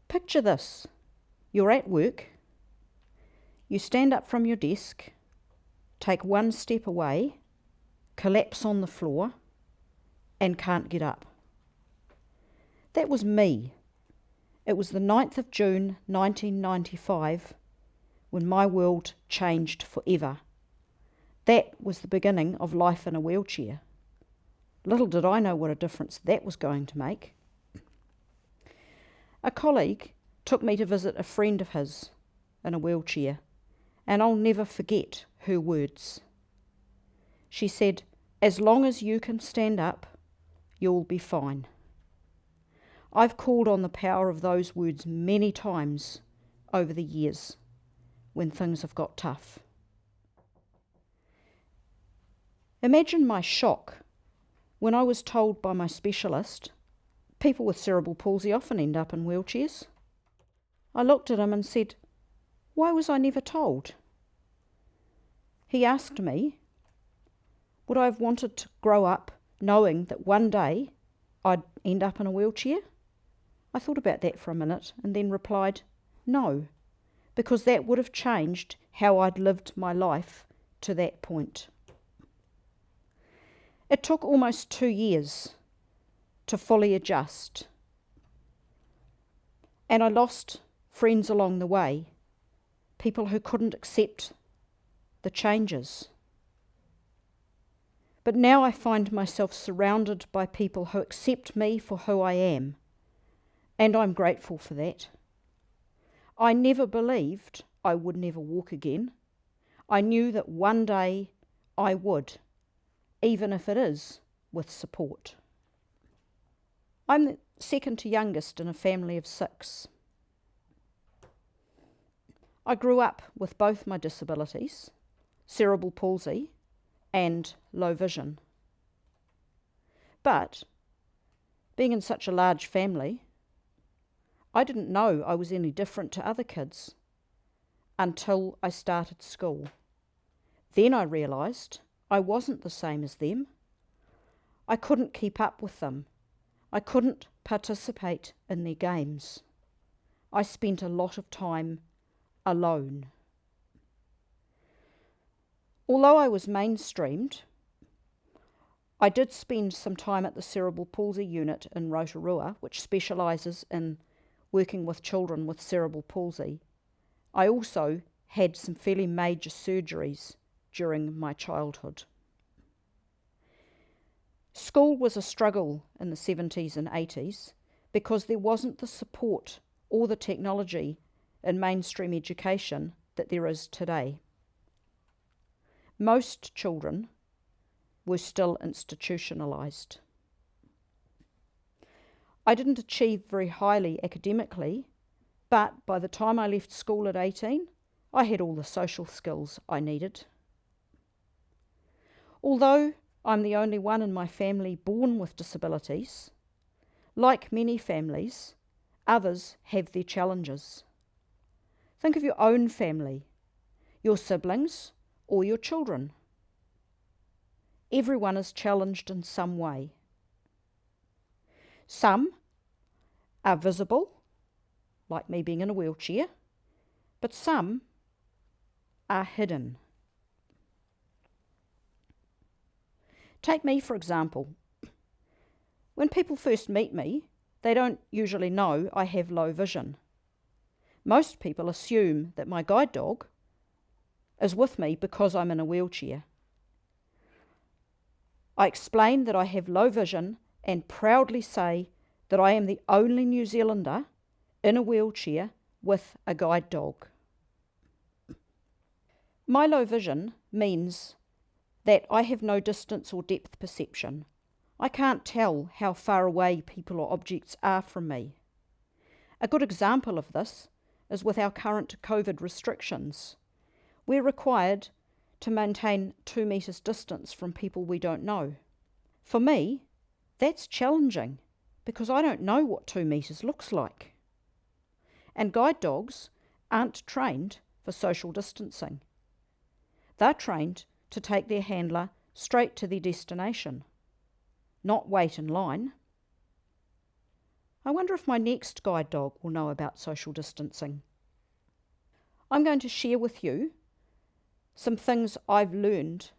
Picture this. You're at work, you stand up from your desk, take one step away, collapse on the floor, and can't get up. That was me. It was the 9th of June 1995 when my world changed forever. That was the beginning of life in a wheelchair. Little did I know what a difference that was going to make. A colleague took me to visit a friend of his in a wheelchair, and I'll never forget her words. She said, "As long as you can stand up, you'll be fine." I've called on the power of those words many times over the years when things have got tough. Imagine my shock when I was told by my specialist, people with cerebral palsy often end up in wheelchairs. I looked at him and said, "Why was I never told?" He asked me, would I have wanted to grow up knowing that one day I'd end up in a wheelchair? I thought about that for a minute and then replied, no, because that would have changed how I'd lived my life to that point. It took almost 2 years to fully adjust, and I lost friends along the way, people who couldn't accept the changes. But now I find myself surrounded by people who accept me for who I am, and I'm grateful for that. I never believed I would never walk again. I knew that one day I would, even if it is with support. I'm the second to youngest in a family of 6. I grew up with both my disabilities, cerebral palsy and low vision. But being in such a large family, I didn't know I was any different to other kids until I started school. Then I realised I wasn't the same as them. I couldn't keep up with them. I couldn't participate in their games. I spent a lot of time alone. Although I was mainstreamed, I did spend some time at the cerebral palsy unit in Rotorua, which specialises in working with children with cerebral palsy. I also had some fairly major surgeries during my childhood. School was a struggle in the 70s and 80s because there wasn't the support or the technology in mainstream education that there is today. Most children were still institutionalised. I didn't achieve very highly academically, but by the time I left school at 18, I had all the social skills I needed. Although I'm the only one in my family born with disabilities, like many families, others have their challenges. Think of your own family, your siblings, or your children. Everyone is challenged in some way. Some are visible, like me being in a wheelchair, but some are hidden. Take me, for example. When people first meet me, they don't usually know I have low vision. Most people assume that my guide dog is with me because I'm in a wheelchair. I explain that I have low vision and proudly say that I am the only New Zealander in a wheelchair with a guide dog. My low vision means that I have no distance or depth perception. I can't tell how far away people or objects are from me. A good example of this is with our current COVID restrictions. We're required to maintain 2 metres distance from people we don't know. For me, that's challenging because I don't know what 2 metres looks like. And guide dogs aren't trained for social distancing. They're trained to take their handler straight to their destination, not wait in line. I wonder if my next guide dog will know about social distancing. I'm going to share with you some things I've learned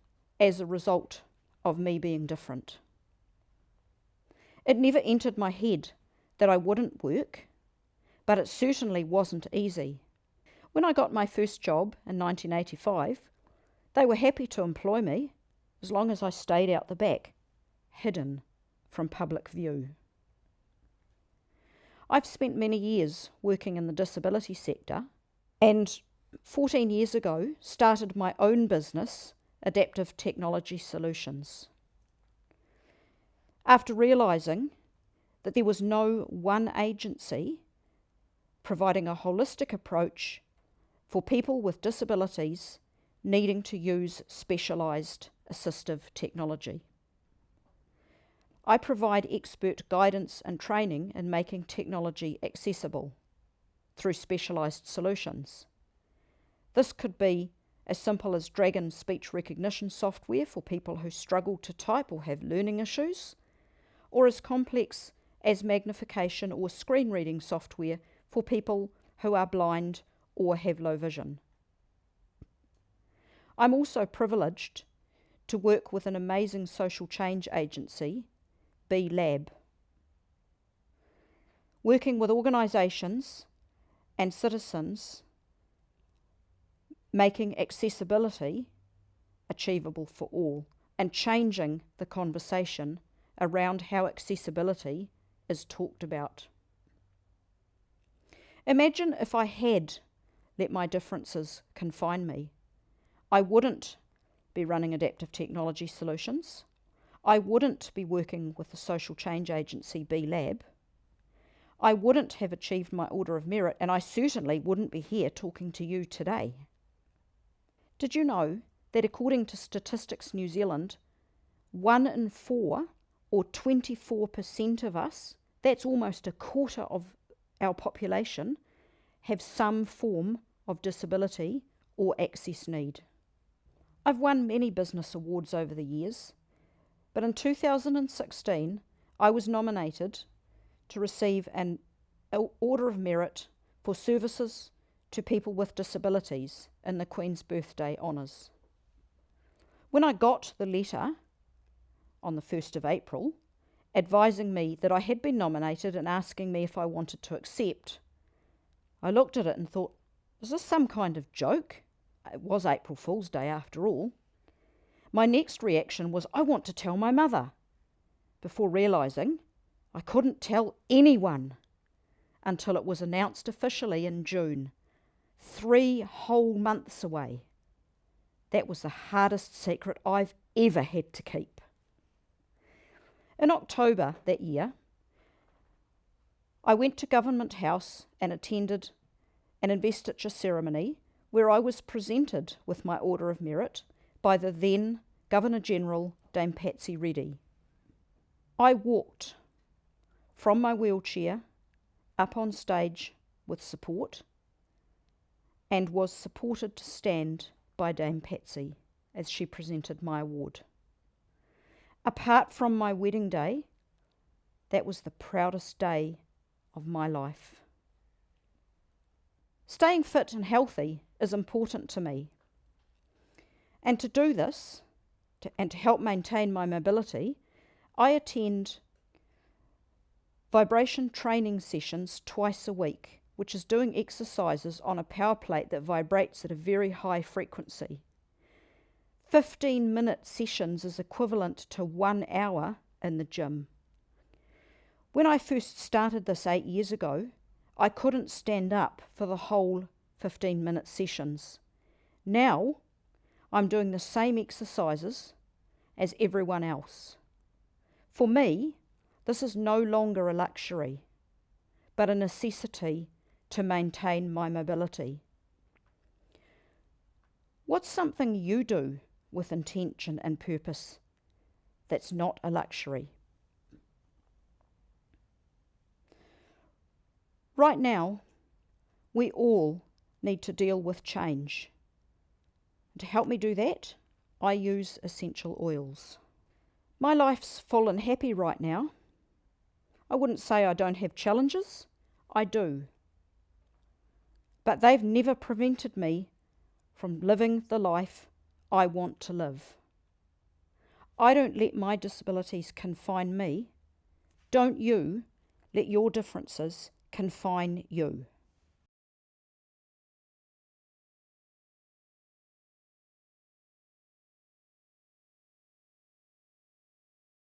as a result of me being different. It never entered my head that I wouldn't work, but it certainly wasn't easy. When I got my first job in 1985, they were happy to employ me as long as I stayed out the back, hidden from public view. I've spent many years working in the disability sector and 14 years ago started my own business, Adaptive Technology Solutions. After realising that there was no one agency providing a holistic approach for people with disabilities needing to use specialised assistive technology. I provide expert guidance and training in making technology accessible through specialised solutions. This could be as simple as Dragon speech recognition software for people who struggle to type or have learning issues, or as complex as magnification or screen reading software for people who are blind or have low vision. I'm also privileged to work with an amazing social change agency, B Lab, working with organisations and citizens making accessibility achievable for all and changing the conversation around how accessibility is talked about. Imagine if I had let my differences confine me. I wouldn't be running Adaptive Technology Solutions. I wouldn't be working with the social change agency B Lab. I wouldn't have achieved my Order of Merit, and I certainly wouldn't be here talking to you today. Did you know that according to Statistics New Zealand, 1 in 4 or 24% of us, that's almost a quarter of our population, have some form of disability or access need? I've won many business awards over the years, but in 2016 I was nominated to receive an Order of Merit for services to people with disabilities in the Queen's Birthday Honours. When I got the letter on the 1st of April advising me that I had been nominated and asking me if I wanted to accept, I looked at it and thought, is this some kind of joke? It was April Fool's Day after all. My next reaction was, I want to tell my mother, before realising I couldn't tell anyone until it was announced officially in June, 3 whole months away. That was the hardest secret I've ever had to keep. In October that year, I went to Government House and attended an investiture ceremony where I was presented with my Order of Merit by the then Governor-General, Dame Patsy Reddy. I walked from my wheelchair up on stage with support and was supported to stand by Dame Patsy as she presented my award. Apart from my wedding day, that was the proudest day of my life. Staying fit and healthy is important to me. And to do this, and to help maintain my mobility, I attend vibration training sessions twice a week, which is doing exercises on a power plate that vibrates at a very high frequency. 15-minute sessions is equivalent to 1 hour in the gym. When I first started this 8 years ago, I couldn't stand up for the whole 15-minute sessions. Now, I'm doing the same exercises as everyone else. For me, this is no longer a luxury, but a necessity to maintain my mobility. What's something you do with intention and purpose that's not a luxury? Right now, we all need to deal with change. To help me do that, I use essential oils. My life's full and happy right now. I wouldn't say I don't have challenges. I do. But they've never prevented me from living the life I want to live. I don't let my disabilities confine me. Don't you let your differences confine you.